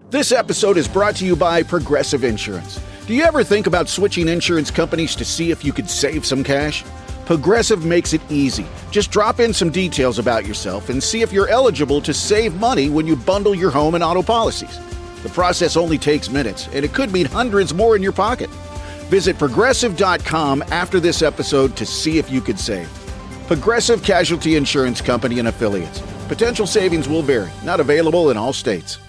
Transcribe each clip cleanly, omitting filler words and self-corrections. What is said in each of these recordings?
This episode is brought to you by Progressive Insurance. Do you ever think about switching insurance companies to see if you could save some cash? Progressive makes it easy. Just drop in some details about yourself and see if you're eligible to save money when you bundle your home and auto policies. The process only takes minutes, and it could mean hundreds more in your pocket. Visit Progressive.com after this episode to see if you could save. Progressive Casualty Insurance Company and Affiliates. Potential savings will vary. Not available in all states.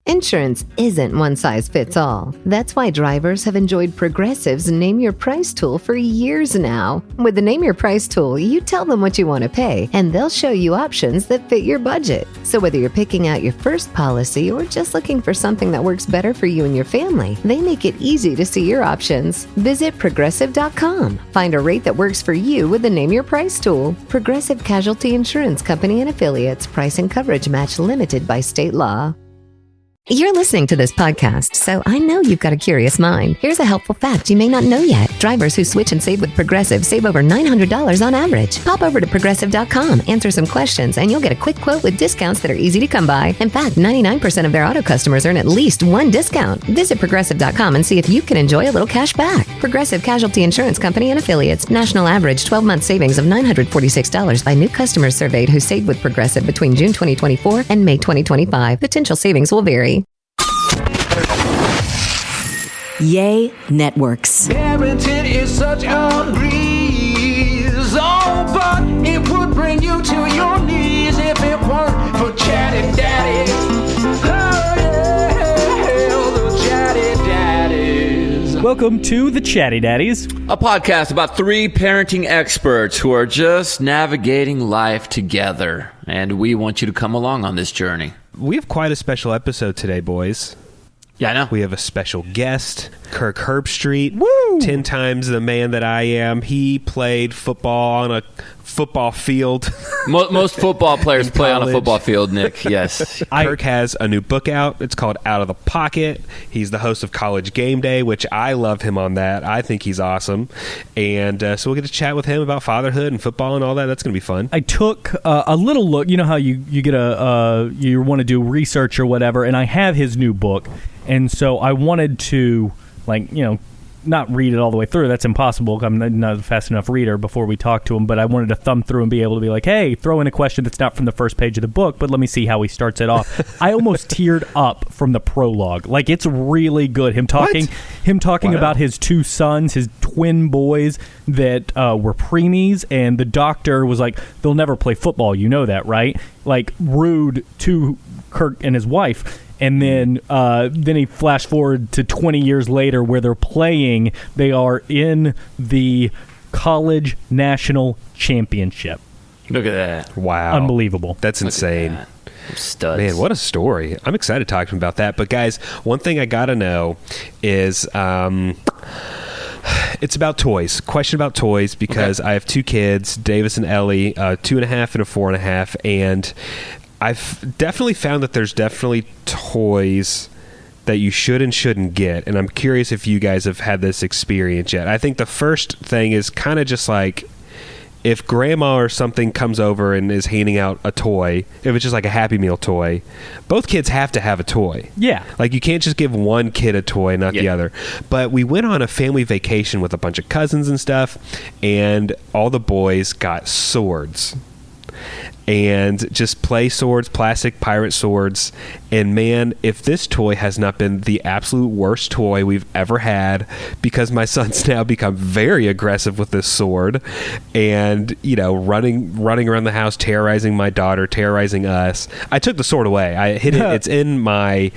Insurance isn't one size fits all. That's why drivers have enjoyed Progressive's Name Your Price tool for years now. With the Name Your Price tool, you tell them what you want to pay, and they'll show you options that fit your budget. So whether you're picking out your first policy or just looking for something that works better for you and your family, they make it easy to see your options. Visit Progressive.com. Find a rate that works for you with the Name Your Price tool. Progressive Casualty Insurance Company and Affiliates. Price and coverage match limited by state law. You're listening to this podcast, so I know you've got a curious mind. Here's a helpful fact you may not know yet. Drivers who switch and save with Progressive save over $900 on average. Pop over to Progressive.com, answer some questions, and you'll get a quick quote with discounts that are easy to come by. In fact, 99% of their auto customers earn at least one discount. Visit Progressive.com and see if you can enjoy a little cash back. Progressive Casualty Insurance Company and Affiliates. National average 12-month savings of $946 by new customers surveyed who saved with Progressive between June 2024 and May 2025. Potential savings will vary. Yay Networks. Parenting is such a breeze, oh, but it would bring you to your knees if it weren't for Chatty Daddies. Oh, yeah, the Chatty Daddies. Welcome to the Chatty Daddies, a podcast about three parenting experts who are just navigating life together, and we want you to come along on this journey. We have quite a special episode today, boys. Yeah, I know. We have a special guest, Kirk Herbstreit. Woo! 10 times the man that I am. He played football on a football field. Most football players play on a football field, Nick. Yes. Kirk has a new book out. It's called Out of the Pocket. He's the host of College Game Day, which I love him on that. I think he's awesome. And so we'll get to chat with him about fatherhood and football and all that. That's going to be fun. I took a little look. You know how you get you want to do research or whatever, and I have his new book. And so I wanted to, not read it all the way through. That's impossible. I'm not a fast enough reader before we talk to him, but I wanted to thumb through and be able to be like, hey, throw in a question that's not from the first page of the book, but let me see how he starts it off. I almost teared up from the prologue. Like, it's really good. Him talking about his two sons, his twin boys that were preemies, and the doctor was like, they'll never play football. You know that, right? Like, rude to Kirk and his wife. And then he flashed forward to 20 years later where they're playing. They are in the college national championship. Look at that. Wow. Unbelievable. That's insane. That. Studs. Man, what a story. I'm excited to talk to him about that. But guys, one thing I got to know is it's about toys. Question about toys, because I have two kids, Davis and Ellie, 2.5 and a 4.5, and I've definitely found that there's definitely toys that you should and shouldn't get, and I'm curious if you guys have had this experience yet. I think the first thing is kind of just like if grandma or something comes over and is handing out a toy, if it's just like a Happy Meal toy, both kids have to have a toy. Yeah. Like, you can't just give one kid a toy, not the other. But we went on a family vacation with a bunch of cousins and stuff, and all the boys got swords. And just play swords, plastic pirate swords. And man, if this toy has not been the absolute worst toy we've ever had, because my son's now become very aggressive with this sword, and running around the house, terrorizing my daughter, terrorizing us. I took the sword away. I hid it. It's in my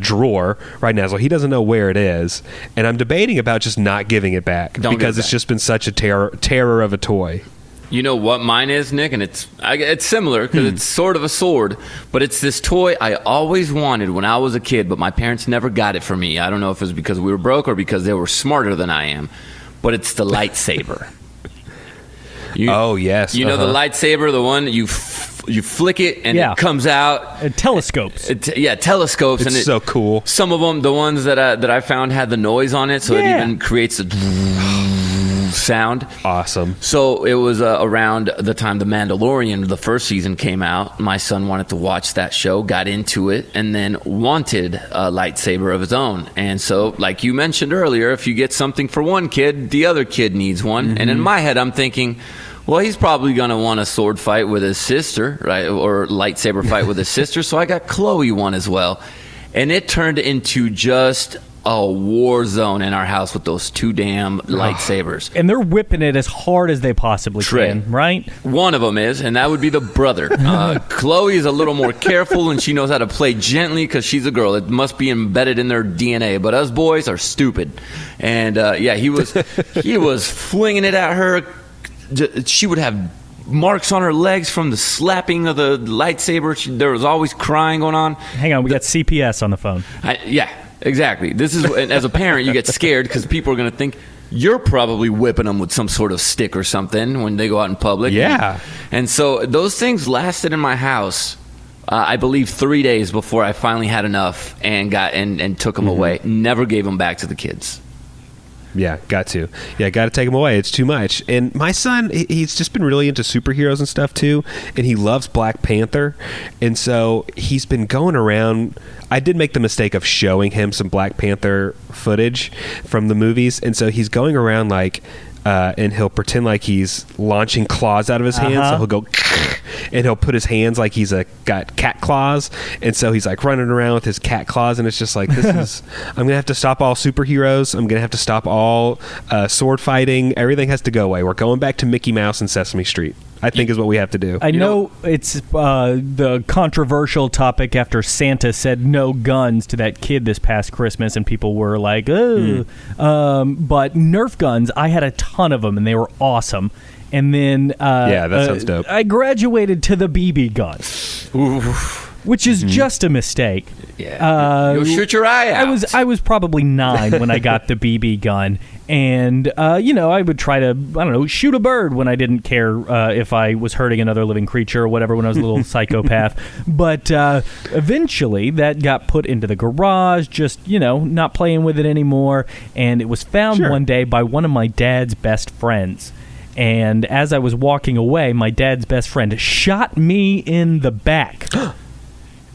drawer right now, so he doesn't know where it is. And I'm debating about just not giving it back because it's just been such a terror of a toy. You know what mine is, Nick? And it's similar because it's sort of a sword, but it's this toy I always wanted when I was a kid, but my parents never got it for me. I don't know if it was because we were broke or because they were smarter than I am, but it's the lightsaber. Oh, yes. You know the lightsaber, the one you flick it and it comes out. It telescopes. Telescopes. It's and so cool. Some of them, the ones that I found had the noise on it, so it even creates a sound. Awesome. So it was around the time The Mandalorian, the first season, came out. My son wanted to watch that show, got into it, and then wanted a lightsaber of his own. And so, like you mentioned earlier, if you get something for one kid, the other kid needs one. And in my head, I'm thinking, well, he's probably going to want a sword fight with his sister, right? Or lightsaber fight with his sister. So I got Chloe one as well. And it turned into just a war zone in our house with those two damn lightsabers. And they're whipping it as hard as they possibly can, right? One of them is, and that would be the brother. Chloe is a little more careful, and she knows how to play gently because she's a girl. It must be embedded in their DNA. But us boys are stupid. And, he was flinging it at her. She would have marks on her legs from the slapping of the lightsaber. There was always crying going on. Hang on, we got CPS on the phone. Exactly. This is, and as a parent, you get scared because people are going to think you're probably whipping them with some sort of stick or something when they go out in public. Yeah. And so those things lasted in my house, I believe, 3 days before I finally had enough and got and took them away. Never gave them back to the kids. Yeah, got to take him away. It's too much. And my son, he's just been really into superheroes and stuff too, and he loves Black Panther. And so he's been going around. I did make the mistake of showing him some Black Panther footage from the movies, and so he's going around like and he'll pretend like he's launching claws out of his hands. So he'll go and he'll put his hands like he's got cat claws, and so he's like running around with his cat claws, and it's just like, this is I'm gonna have to stop all superheroes. I'm gonna have to stop all sword fighting. Everything has to go away. We're going back to Mickey Mouse and Sesame Street, I think, is what we have to do. I know it's the controversial topic after Santa said no guns to that kid this past Christmas, and people were like, oh. But Nerf guns, I had a ton of them, and they were awesome. And then that sounds dope. I graduated to the BB gun, which is just a mistake. Yeah, you'll shoot your eye out. I was probably 9 when I got the BB gun, and I would try to shoot a bird when I didn't care if I was hurting another living creature or whatever when I was a little psychopath. But eventually that got put into the garage, just not playing with it anymore, and it was found one day by one of my dad's best friends. And as I was walking away, my dad's best friend shot me in the back.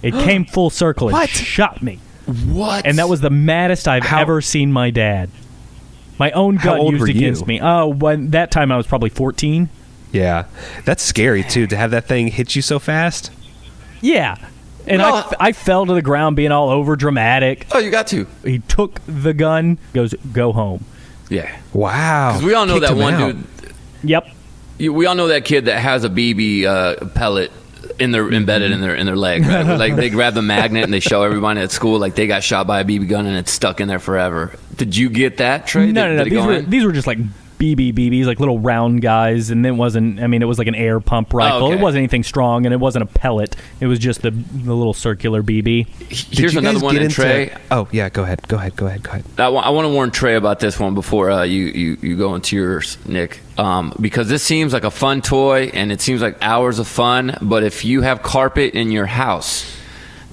It came full circle and shot me. What? And that was the maddest I've ever seen my dad. My own gun used against me. Oh, that time I was probably 14. Yeah. That's scary, too, to have that thing hit you so fast. Yeah. And I fell to the ground being all over dramatic. Oh, you got to. He took the gun, goes, go home. Yeah. Wow. Because we all know that one dude. Yep. We all know that kid that has a BB pellet embedded in their leg, right? Like they grab the magnet and they show everybody at school like they got shot by a BB gun and it's stuck in there forever. Did you get that, Trey? No. These were just like BBs, like little round guys, and it wasn't. I mean, it was like an air pump rifle. It wasn't anything strong, and it wasn't a pellet. It was just the little circular BB. Here's another one, Trey. Oh yeah, go ahead. I want to warn Trey about this one before you go into yours, Nick, because this seems like a fun toy, and it seems like hours of fun. But if you have carpet in your house,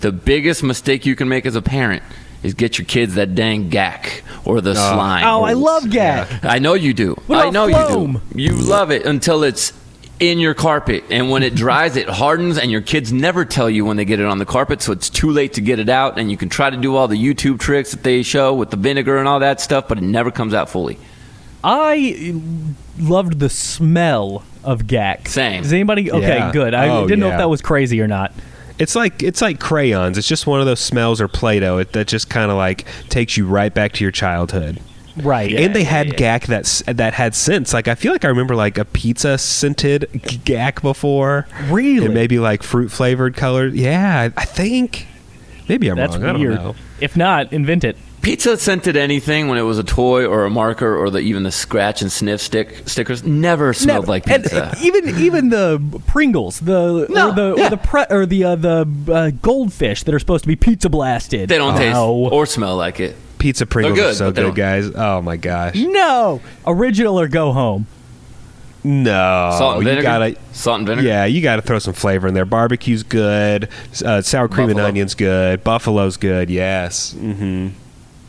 the biggest mistake you can make as a parent is get your kids that dang gack or the slime. Oh, I love gack. I know you do. I know you do. You love it until it's in your carpet, and when it dries, it hardens, and your kids never tell you when they get it on the carpet, so it's too late to get it out, and you can try to do all the YouTube tricks that they show with the vinegar and all that stuff, but it never comes out fully. I loved the smell of gack. Same. Is anybody okay? Good. I didn't know if that was crazy or not. It's like crayons. It's just one of those smells, or Play-Doh, that just kind of like takes you right back to your childhood. Right. And they had gack that had scents. Like, I feel like I remember like a pizza scented gack before. Really? And maybe like fruit flavored color. Yeah, I think. Maybe I'm That's wrong. Weird. I don't know. If not, invent it. Pizza scented anything when it was a toy or a marker or even the scratch and sniff stickers never smelled like pizza. And even the Pringles, the goldfish that are supposed to be pizza blasted. They don't taste or smell like it. Pizza Pringles are so good, guys. Oh my gosh. No, original or go home. No, salt and vinegar. Salt and vinegar. Yeah, you got to throw some flavor in there. Barbecue's good. Sour cream and onion's good. Buffalo's good. Yes. Mm-hmm.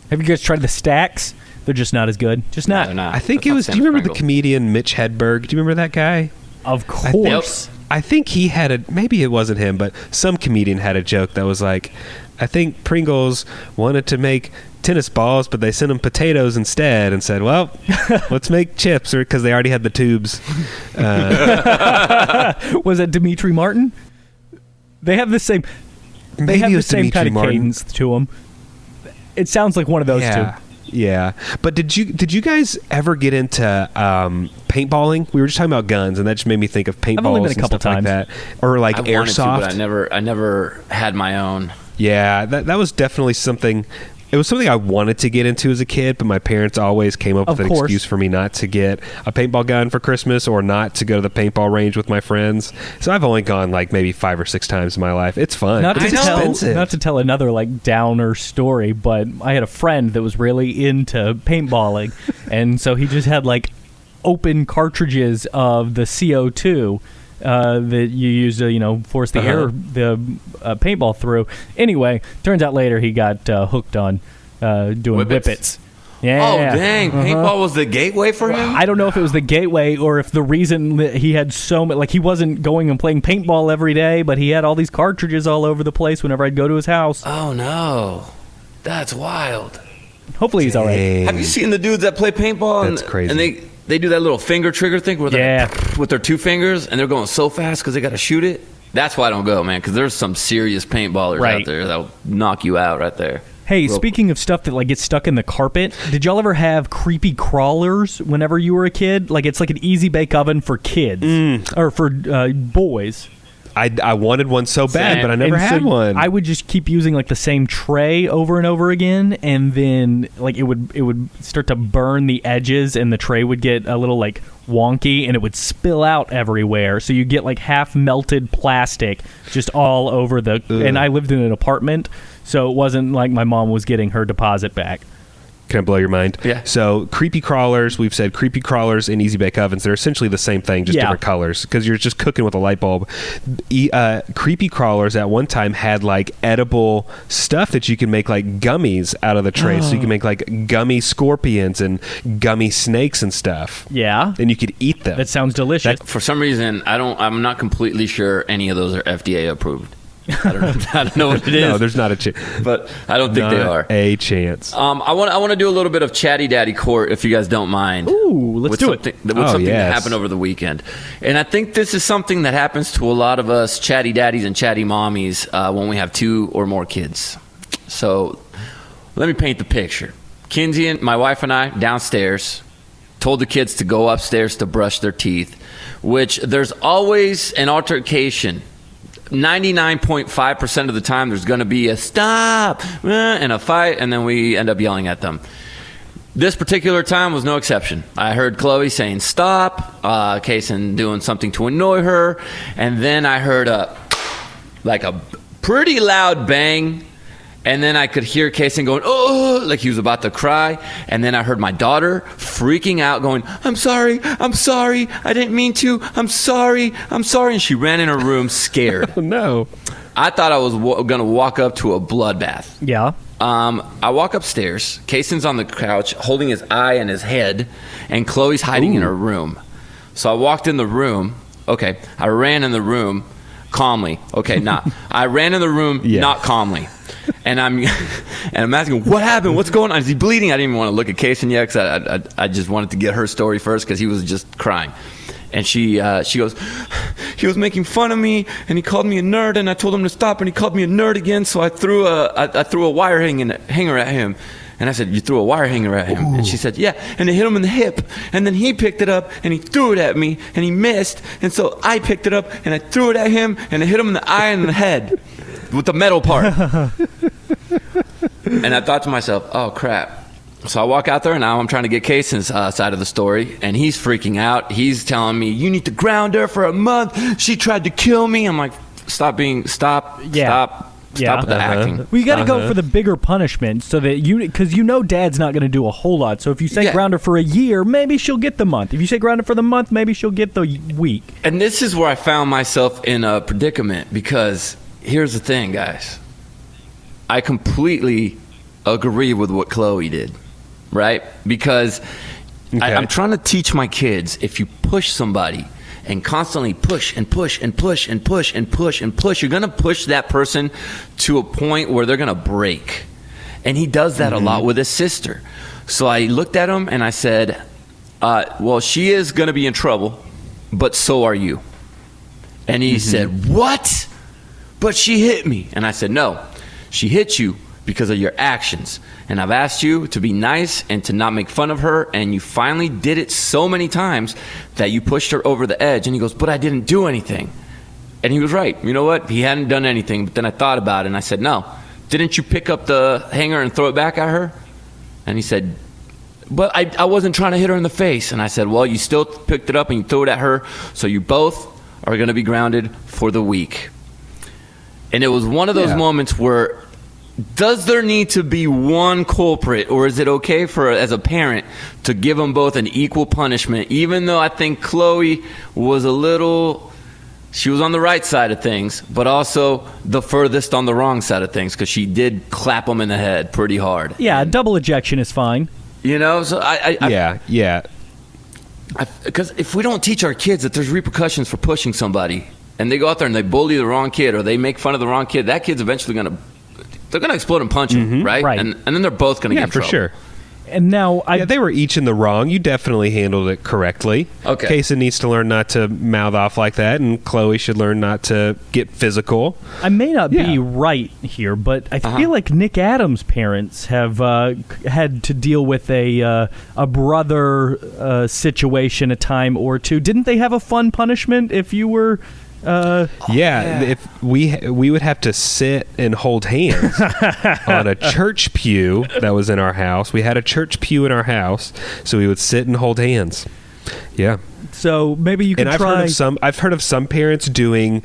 Have you guys tried the stacks? They're just not as good. Just not. They're not. I think That's it not was. Do you Sam's remember the Pringles. comedian Mitch Hedberg? Do you remember that guy? Of course. I think he had a, maybe it wasn't him, but some comedian had a joke that was like, I think Pringles wanted to make tennis balls, but they sent them potatoes instead and said, well, let's make chips, or because they already had the tubes. Was it Dimitri Martin? They have the same. They Maybe have it the was same Dimitri kind of Martin. cadence to them. It sounds like one of those two. Yeah, but did you guys ever get into paintballing? We were just talking about guns, and that just made me think of paintballs. I've only been a and couple stuff times. like that, or like I wanted to, airsoft. but I never had my own. Yeah, that was definitely something. It was something I wanted to get into as a kid, but my parents always came up with Of an course. excuse for me not to get a paintball gun for Christmas or not to go to the paintball range with my friends. So I've only gone like maybe 5 or 6 times in my life. It's fun. Not it's expensive. to tell another like downer story, but I had a friend that was really into paintballing, and so he just had like open cartridges of the CO2 that you use to force the air the paintball through. Anyway, turns out later he got hooked on doing whippets. Yeah. Oh, dang. Paintball was the gateway for him? I don't know if it was the gateway or if the reason that he had so much, like he wasn't going and playing paintball every day, but he had all these cartridges all over the place whenever I'd go to his house. Oh, no. That's wild. Hopefully he's all right. Dang. Have you seen the dudes that play paintball? That's crazy. And they do that little finger trigger thing where they're Yeah. with their 2 fingers, and they're going so fast because they got to shoot it. That's why I don't go, man, because there's some serious paintballers Right. out there that'll knock you out right there. Hey, speaking of stuff that like gets stuck in the carpet, did y'all ever have creepy crawlers whenever you were a kid? Like it's like an easy bake oven for kids or for boys. I wanted one so bad, Same. but I never And so had one. I would just keep using like the same tray over and over again, and then like it would start to burn the edges, and the tray would get a little like wonky, and it would spill out everywhere. So you get like half melted plastic just all over the. And I lived in an apartment, so it wasn't like my mom was getting her deposit back. Can I blow your mind? Yeah. So creepy crawlers, we've said creepy crawlers and easy bake ovens. They're essentially the same thing, just Yeah. different colors because you're just cooking with a light bulb. Creepy crawlers at one time had like edible stuff that you can make like gummies out of the tray. So you can make like gummy scorpions and gummy snakes and stuff. Yeah, And you could eat them. that sounds delicious. For some reason, I'm not completely sure any of those are FDA approved. I don't know what it is. No, there's not a chance. But I don't think they are. A chance. I want to do a little bit of Chatty Daddy court, if you guys don't mind. Ooh, let's do it. With something yes. that happened over the weekend. And I think this is something that happens to a lot of us Chatty Daddies and Chatty Mommies when we have 2 or more kids. So let me paint the picture. Kinsey and my wife and I downstairs told the kids to go upstairs to brush their teeth, which there's always an altercation. 99.5% of the time there's going to be a stop and a fight, and then we end up yelling at them. This particular time was no exception. I heard Chloe saying stop, Kaysen doing something to annoy her, and then I heard a pretty loud bang, and then I could hear Kaysen going, oh, like he was about to cry, and then I heard my daughter freaking out going, I'm sorry, I didn't mean to, I'm sorry, and she ran in her room scared. Oh, no. I thought I was going to walk up to a bloodbath. Yeah. I walk upstairs. Kaysen's on the couch holding his eye and his head, and Chloe's hiding in her room. So I walked in the room. Okay, I ran in the room calmly. Okay, I ran in the room not calmly. And I'm asking, what happened? What's going on? Is he bleeding? I didn't even want to look at Kaysen yet because I just wanted to get her story first because he was just crying. And she goes, he was making fun of me, and he called me a nerd, and I told him to stop, and he called me a nerd again, so I threw a wire hanger at him. And I said, you threw a wire hanger at him? Ooh. And she said, yeah, and it hit him in the hip. And then he picked it up, and he threw it at me, and he missed. And so I picked it up, and I threw it at him, and it hit him in the eye and the head with the metal part. And I thought to myself, oh, crap. So I walk out there, and now I'm trying to get Kaysen's side of the story, and he's freaking out. He's telling me, you need to ground her for a month. She tried to kill me. I'm like, stop with the acting. We got to go for the bigger punishment so that because Dad's not going to do a whole lot. So if you say ground her for a year, maybe she'll get the month. If you say ground her for the month, maybe she'll get the week. And this is where I found myself in a predicament because here's the thing, guys. I completely agree with what Chloe did. right? Because Okay. I'm trying to teach my kids, if you push somebody and constantly push and push and push and push and push and push, you're going to push that person to a point where they're going to break. And he does that a lot with his sister. So I looked at him and I said, well, she is going to be in trouble, but so are you. And he said, what? But she hit me. And I said, no, she hit you because of your actions. And I've asked you to be nice and to not make fun of her, and you finally did it so many times that you pushed her over the edge. And he goes, but I didn't do anything. And he was right. You know what? He hadn't done anything. But then I thought about it, and I said, no. Didn't you pick up the hanger and throw it back at her? And he said, but I wasn't trying to hit her in the face. And I said, well, you still picked it up and you threw it at her, so you both are going to be grounded for the week. And it was one of those moments where, does there need to be one culprit, or is it okay for, as a parent, to give them both an equal punishment? Even though I think Chloe was she was on the right side of things, but also the furthest on the wrong side of things, because she did clap him in the head pretty hard. Yeah, double ejection is fine. You know, so Yeah. because if we don't teach our kids that there's repercussions for pushing somebody, and they go out there and they bully the wrong kid, or they make fun of the wrong kid, that kid's eventually they're going to explode and punch him, right? Right. And then they're both going to get in for trouble. sure. And now They were each in the wrong. You definitely handled it correctly. Okay. Kaysen needs to learn not to mouth off like that, and Chloe should learn not to get physical. I may not be right here, but I feel like Nick Adams' parents have had to deal with a brother situation a time or two. Didn't they have a fun punishment if you were... If we would have to sit and hold hands on a church pew that was in our house. We had a church pew in our house, so we would sit and hold hands. Yeah. So maybe you can try... I've heard of some parents getting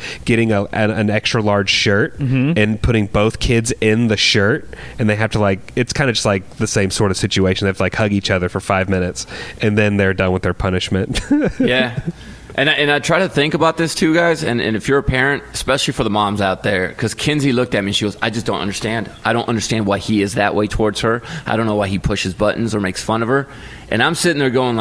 an extra large shirt and putting both kids in the shirt, and they have to it's kind of just like the same sort of situation. They have to hug each other for 5 minutes, and then they're done with their punishment. Yeah. And I try to think about this too, guys, and if you're a parent, especially for the moms out there, because Kinsey looked at me and she goes, I just don't understand. I don't understand why he is that way towards her. I don't know why he pushes buttons or makes fun of her. And I'm sitting there going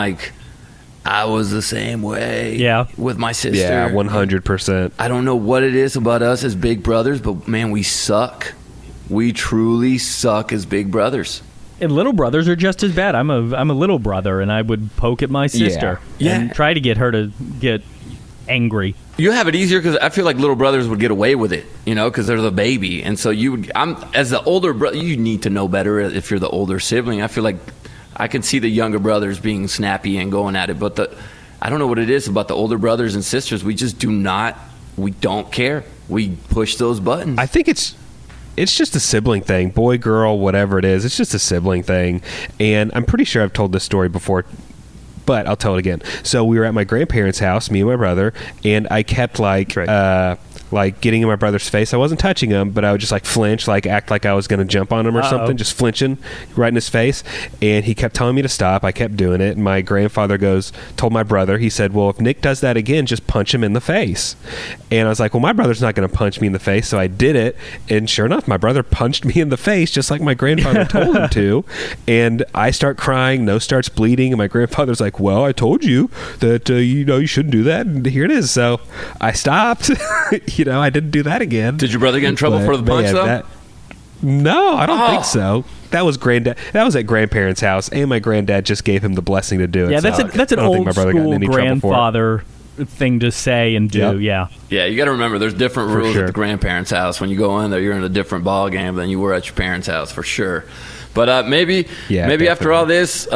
I was the same way with my sister. Yeah, 100%. I don't know what it is about us as big brothers, but man, we suck. We truly suck as big brothers. And little brothers are just as bad. I'm a little brother, and I would poke at my sister and try to get her to get angry. You have it easier because I feel like little brothers would get away with it, because they're the baby. And so as the older brother, you need to know better if you're the older sibling. I feel like I can see the younger brothers being snappy and going at it, but I don't know what it is about the older brothers and sisters. We just we don't care. We push those buttons. I think it's just a sibling thing, boy, girl, whatever it is. It's just a sibling thing. And I'm pretty sure I've told this story before, but I'll tell it again. So we were at my grandparents' house, me and my brother, and I kept getting in my brother's face. I wasn't touching him, but I would just flinch, act like I was going to jump on him or something, just flinching right in his face. And he kept telling me to stop. I kept doing it. And my grandfather told my brother, he said, well, if Nick does that again, just punch him in the face. And I was like, well, my brother's not going to punch me in the face. So I did it. And sure enough, my brother punched me in the face just like my grandfather told him to. And I start crying, nose starts bleeding. And my grandfather's like, well, I told you that, you shouldn't do that. And here it is. So I stopped. I didn't do that again. Did your brother get in trouble for the punch, though? No, I don't think so. That was granddad. That was at grandparents' house, and my granddad just gave him the blessing to do it. Yeah, that's an old school grandfather thing to say and do. Yep. Yeah, you got to remember, there's different rules at the grandparents' house. When you go in there, you're in a different ball game than you were at your parents' house for sure. But maybe definitely. After all this.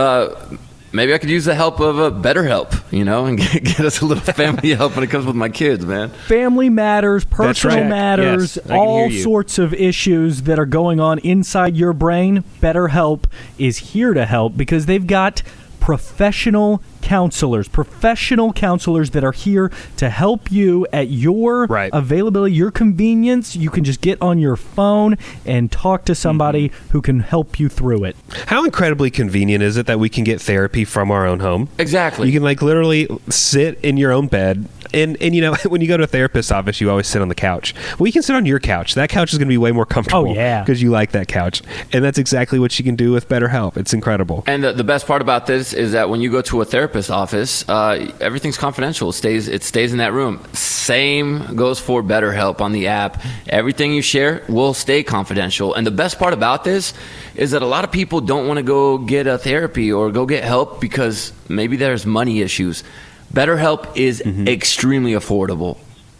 Maybe I could use the help of BetterHelp, and get us a little family help when it comes with my kids, man. Family matters, personal matters, yes, all sorts of issues that are going on inside your brain. BetterHelp is here to help because they've got professional counselors that are here to help you at your availability, your convenience. You can just get on your phone and talk to somebody who can help you through it. How incredibly convenient is it that we can get therapy from our own home? Exactly. You can literally sit in your own bed. And when you go to a therapist's office, you always sit on the couch. Well, you can sit on your couch. That couch is going to be way more comfortable. Oh, yeah. Because you like that couch. And that's exactly what you can do with BetterHelp. It's incredible. And the best part about this is that when you go to a therapist's office, everything's confidential. It stays in that room. Same goes for BetterHelp on the app. Everything you share will stay confidential. And the best part about this is that a lot of people don't want to go get a therapy or go get help because maybe there's money issues. BetterHelp is extremely affordable.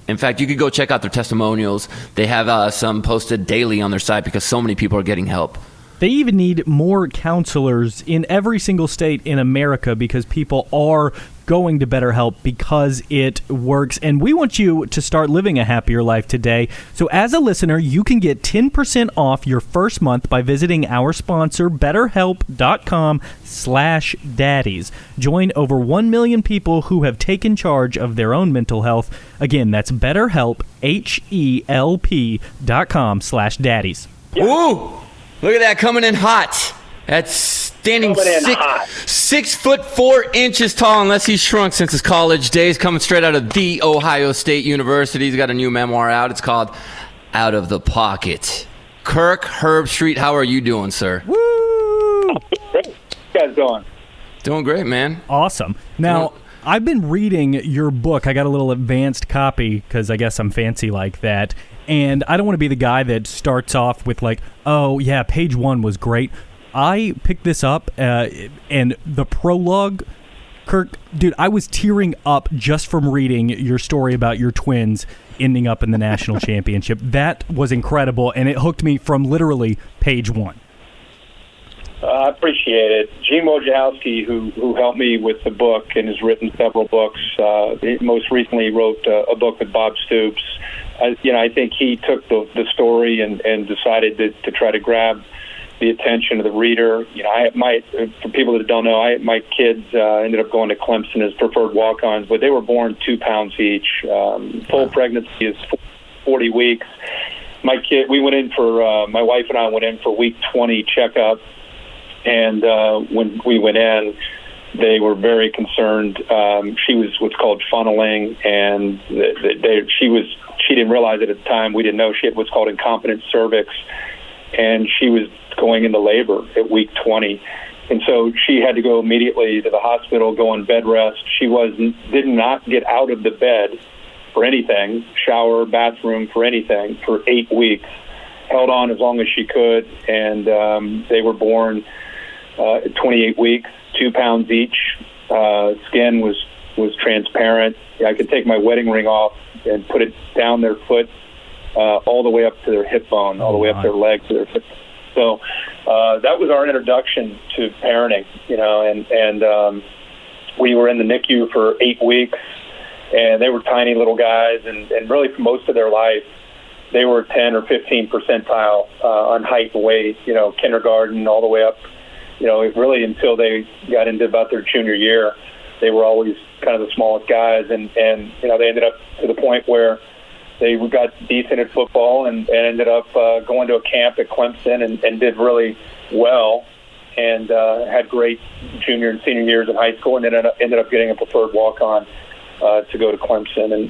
In fact, you could go check out their testimonials. They have some posted daily on their site because so many people are getting help. They even need more counselors in every single state in America because people are going to BetterHelp because it works. And we want you to start living a happier life today. So as a listener, you can get 10% off your first month by visiting our sponsor, BetterHelp.com/daddies. Join over 1 million people who have taken charge of their own mental health. Again, that's BetterHelp, HELP.com/daddies. Ooh! Look at that, coming in hot. That's standing 6'4" tall, unless he's shrunk since his college days. Coming straight out of The Ohio State University. He's got a new memoir out. It's called Out of the Pocket. Kirk Herbstreit, how are you doing, sir? Woo! Great. How you guys doing? Doing great, man. Awesome. Now, I've been reading your book. I got a little advanced copy because I guess I'm fancy like that. And I don't want to be the guy that starts off with like, oh, yeah, page 1 was great. I picked this up, and the prologue, Kirk, dude, I was tearing up just from reading your story about your twins ending up in the national championship. That was incredible, and it hooked me from literally page 1. I appreciate it. Gene Wojciechowski, who helped me with the book and has written several books, he most recently wrote a book with Bob Stoops. I think he took the story and decided to try to grab the attention of the reader. For people that don't know, my kids ended up going to Clemson as preferred walk-ons, but they were born 2 pounds each. Full pregnancy is 40 weeks. My wife and I went in for week 20 checkup, and when we went in, they were very concerned. She was what's called funneling, and she didn't realize it at the time. We didn't know she had what's called incompetent cervix, and she was going into labor at week 20. And so she had to go immediately to the hospital, go on bed rest. She did not get out of the bed for anything, shower, bathroom, for anything, for 8 weeks. Held on as long as she could, and they were born at 28 weeks, 2 pounds each. Skin was transparent. I could take my wedding ring off and put it down their foot all the way up to their hip bone, all the way up their leg to their hip. So that was our introduction to parenting, and we were in the NICU for 8 weeks, and they were tiny little guys, and really for most of their life, they were 10 or 15 percentile on height and weight, kindergarten all the way up, really until they got into about their junior year. They were always kind of the smallest guys, and they ended up to the point where they got decent at football and ended up going to a camp at Clemson and did really well, and had great junior and senior years in high school, and then ended up getting a preferred walk-on to go to Clemson. And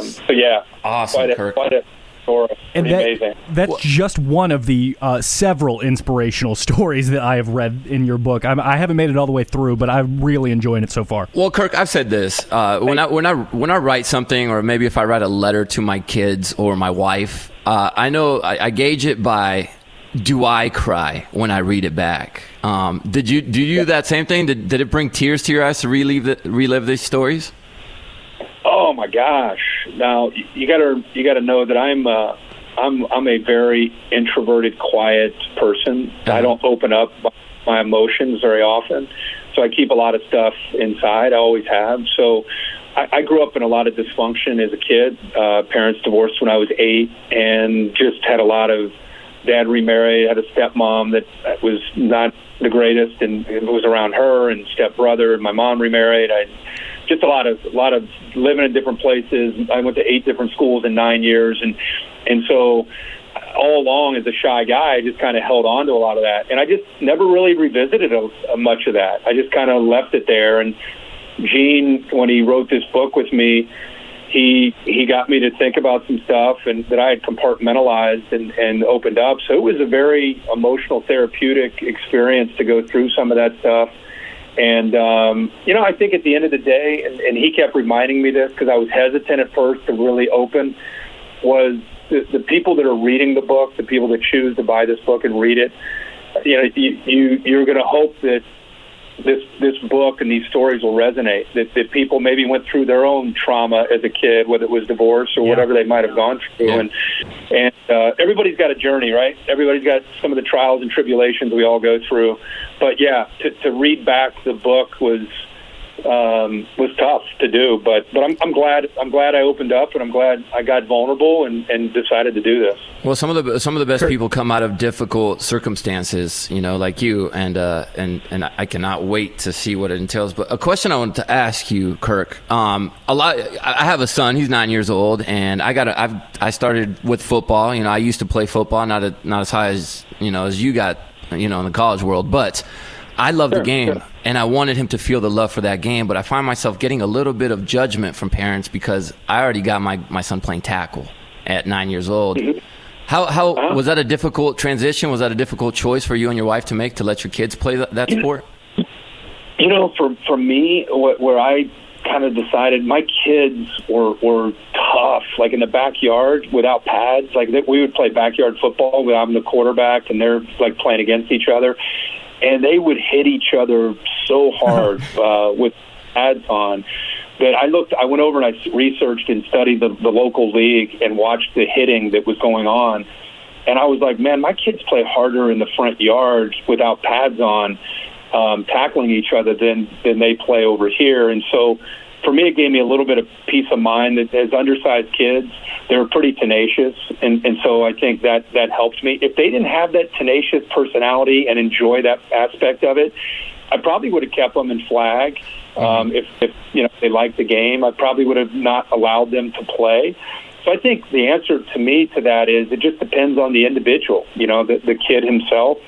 so, yeah, awesome, Kirk. Quite a story. And amazing. That's just one of the several inspirational stories that I have read in your book. I haven't made it all the way through, but I'm really enjoying it so far. Well, Kirk, I've said this. When I write something, or maybe if I write a letter to my kids or my wife, I know I gauge it by, do I cry when I read it back? Do you do that same thing? Did it bring tears to your eyes to relive these stories? Oh my gosh! Now you gotta know that I'm a very introverted, quiet person. I don't open up my emotions very often, so I keep a lot of stuff inside. I always have. So I grew up in a lot of dysfunction as a kid. Parents divorced when I was 8, and just had a lot of. Dad remarried, had a stepmom that was not the greatest, and it was around her, and stepbrother. My mom remarried. Just a lot of living in different places. I went to 8 different schools in 9 years, and so all along as a shy guy, I just kind of held on to a lot of that, and I just never really revisited much of that. I just kind of left it there. And Gene, when he wrote this book with me, he got me to think about some stuff and that I had compartmentalized and opened up. So it was a very emotional, therapeutic experience to go through some of that stuff. And, I think at the end of the day, and he kept reminding me this because I was hesitant at first to really open, was the people that are reading the book, the people that choose to buy this book and read it, you're going to hope that this book and these stories will resonate, that people maybe went through their own trauma as a kid, whether it was divorce or whatever they might have gone through. And everybody's got a journey, right? Everybody's got some of the trials and tribulations we all go through. But to read back the book was tough to do, but I'm glad I opened up, and I'm glad I got vulnerable and decided to do this. Well, some of the best people come out of difficult circumstances, like you, and I cannot wait to see what it entails. But a question I wanted to ask you, Kirk, I have a son. He's 9 years old, and I started with football. I used to play football, not as high as you got, in the college world, but I love the game, and I wanted him to feel the love for that game, but I find myself getting a little bit of judgment from parents because I already got my son playing tackle at 9 years old. Mm-hmm. How was that a difficult transition? Was that a difficult choice for you and your wife to make, to let your kids play that sport? For me, where I kind of decided, my kids were tough, like in the backyard without pads. Like we would play backyard football without the quarterback, and they're like playing against each other. And they would hit each other so hard with pads on that I went over and I researched and studied the local league and watched the hitting that was going on. And I was like, man, my kids play harder in the front yard without pads on, tackling each other than they play over here. And so for me, it gave me a little bit of peace of mind that as undersized kids, they're pretty tenacious. And so I think that helped me. If they didn't have that tenacious personality and enjoy that aspect of it, I probably would have kept them in flag. If they liked the game, I probably would have not allowed them to play. So I think the answer to me to that is it just depends on the individual, the kid himself.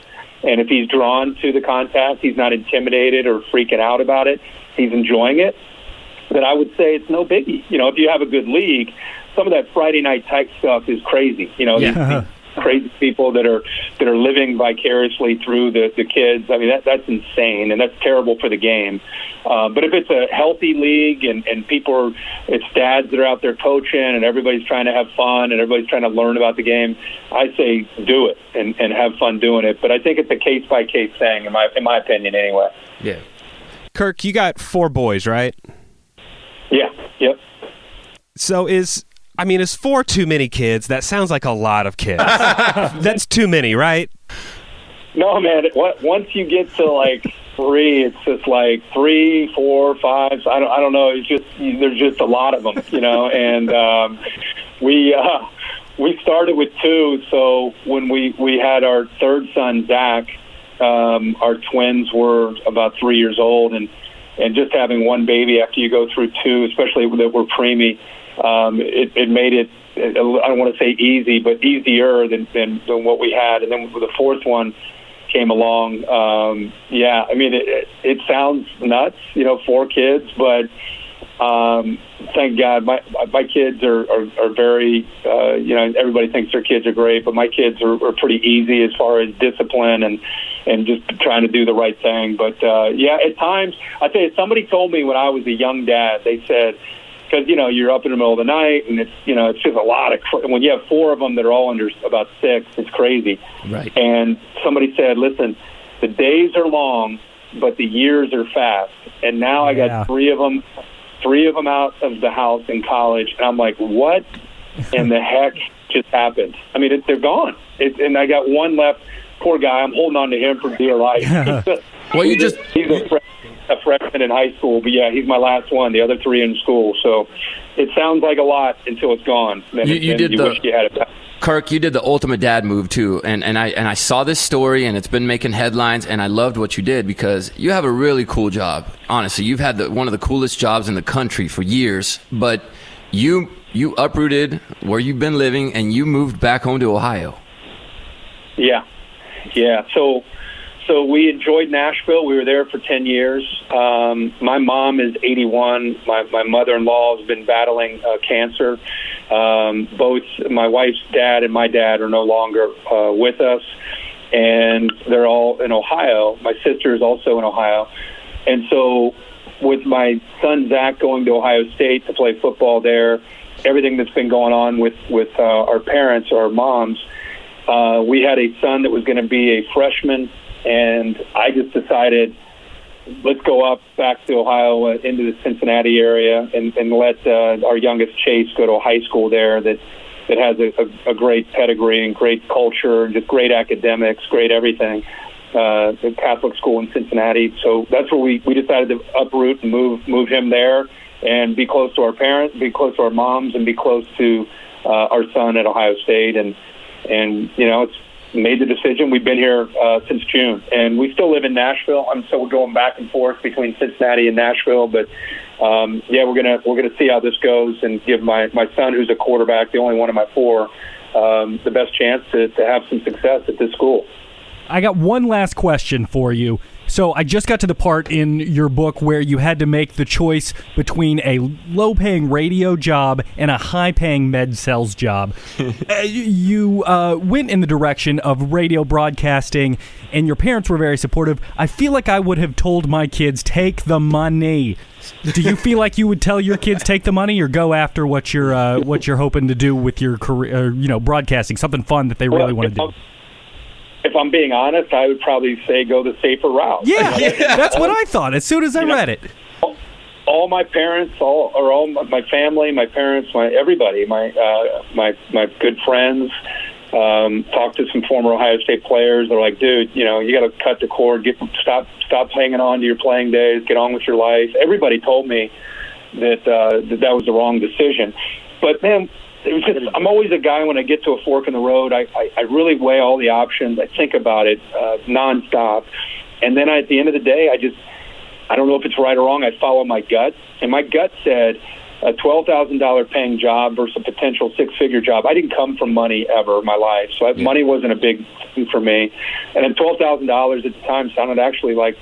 And if he's drawn to the contact, he's not intimidated or freaking out about it, he's enjoying it, then I would say it's no biggie. If you have a good league, some of that Friday night type stuff is crazy. These crazy people that are living vicariously through the kids. I mean, that's insane, and that's terrible for the game. But if it's a healthy league and it's dads that are out there coaching and everybody's trying to have fun and everybody's trying to learn about the game, I say do it and have fun doing it. But I think it's a case-by-case thing, in my opinion, anyway. Yeah. Kirk, you got 4 boys, right? Yeah. Yep. So is 4 too many kids? That sounds like a lot of kids. That's too many, right? No, man. Once you get to like 3, it's just like 3, 4, 5. I don't know. It's just there's just a lot of them, And we started with 2. So when we had our third son, Zach, our twins were about 3 years old, and just having one baby after you go through 2, especially that were preemie, it made it, I don't want to say easy, but easier than what we had. And then the fourth one came along. It sounds nuts, 4 kids, but thank God my kids are very, everybody thinks their kids are great, but my kids are pretty easy as far as discipline and just trying to do the right thing. But at times, I tell you, somebody told me when I was a young dad, they said, because you're up in the middle of the night and it's just a lot of when you have 4 of them that are all under about 6, it's crazy. Right. And somebody said, listen, the days are long, but the years are fast. And now I got 3 of them out of the house in college, and I'm like, what in the heck just happened? I mean, they're gone. And I got one left. Poor guy. I'm holding on to him for dear life. Well, he's a freshman in high school, but he's my last one. The other 3 in school. So it sounds like a lot until it's gone. Then you wish you had it back. Kirk, you did the ultimate dad move too, and I saw this story, and it's been making headlines, and I loved what you did because you have a really cool job. Honestly, you've had one of the coolest jobs in the country for years, but you uprooted where you've been living, and you moved back home to Ohio. Yeah. So so we enjoyed Nashville. We were there for 10 years. My mom is 81. My mother-in-law has been battling cancer. Both my wife's dad and my dad are no longer with us, and they're all in Ohio. My sister is also in Ohio. And so with my son, Zach, going to Ohio State to play football there, everything that's been going on with our parents, our moms, we had a son that was going to be a freshman, and I just decided, let's go up back to Ohio into the Cincinnati area and let our youngest Chase go to a high school there that has a great pedigree and great culture and just great academics, great everything. The Catholic school in Cincinnati. So that's where we decided to uproot and move him there and be close to our parents, be close to our moms, and be close to our son at Ohio State. And it's made the decision. We've been here since June, and we still live in Nashville. So we're going back and forth between Cincinnati and Nashville. But we're gonna see how this goes and give my son, who's a quarterback, the only one of my four, the best chance to have some success at this school. I got one last question for you. So I just got to the part in your book where you had to make the choice between a low-paying radio job and a high-paying med sales job. You went in the direction of radio broadcasting, and your parents were very supportive. I feel like I would have told my kids, take the money. Do you feel like you would tell your kids, take the money, or go after what you're hoping to do with your career, broadcasting, something fun that they really want to do? If I'm being honest, I would probably say go the safer route. Yeah, that's what I thought as soon as I read it. All my parents, all my family, my parents, everybody, my good friends, talked to some former Ohio State players. They're like, dude, you got to cut the cord, stop hanging on to your playing days, get on with your life. Everybody told me that was the wrong decision. But man, it was just, I'm always a guy when I get to a fork in the road. I really weigh all the options. I think about it nonstop, and then at the end of the day, I don't know if it's right or wrong. I follow my gut, and my gut said a $12,000 paying job versus a potential six-figure job. I didn't come from money ever in my life, so money wasn't a big thing for me. And then $12,000 at the time sounded actually like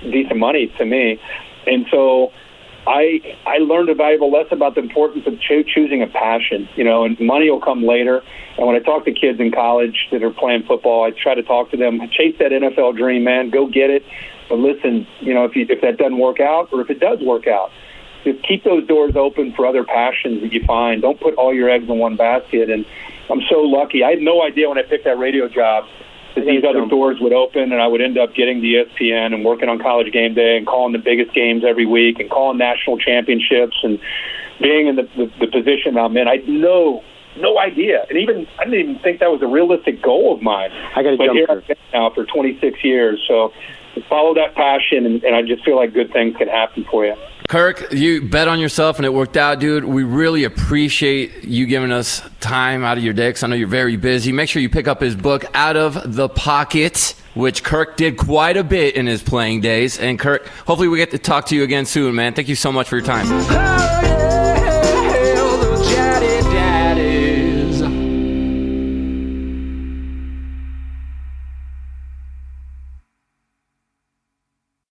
decent money to me, and so I learned a valuable lesson about the importance of choosing a passion, and money will come later. And when I talk to kids in college that are playing football, I try to talk to them, chase that NFL dream, man, go get it. But listen, if that doesn't work out, or if it does work out, just keep those doors open for other passions that you find. Don't put all your eggs in one basket. And I'm so lucky. I had no idea when I picked that radio job that these other doors would open, and I would end up getting the ESPN and working on College Game Day and calling the biggest games every week and calling national championships and being in the position I'm in. I had no idea. And I didn't even think that was a realistic goal of mine. But here I've been now for 26 years. So follow that passion, and I just feel like good things can happen for you. Kirk, you bet on yourself, and it worked out, dude. We really appreciate you giving us time out of your day, because I know you're very busy. Make sure you pick up his book, Out of the Pocket, which Kirk did quite a bit in his playing days. And Kirk, hopefully we get to talk to you again soon, man. Thank you so much for your time.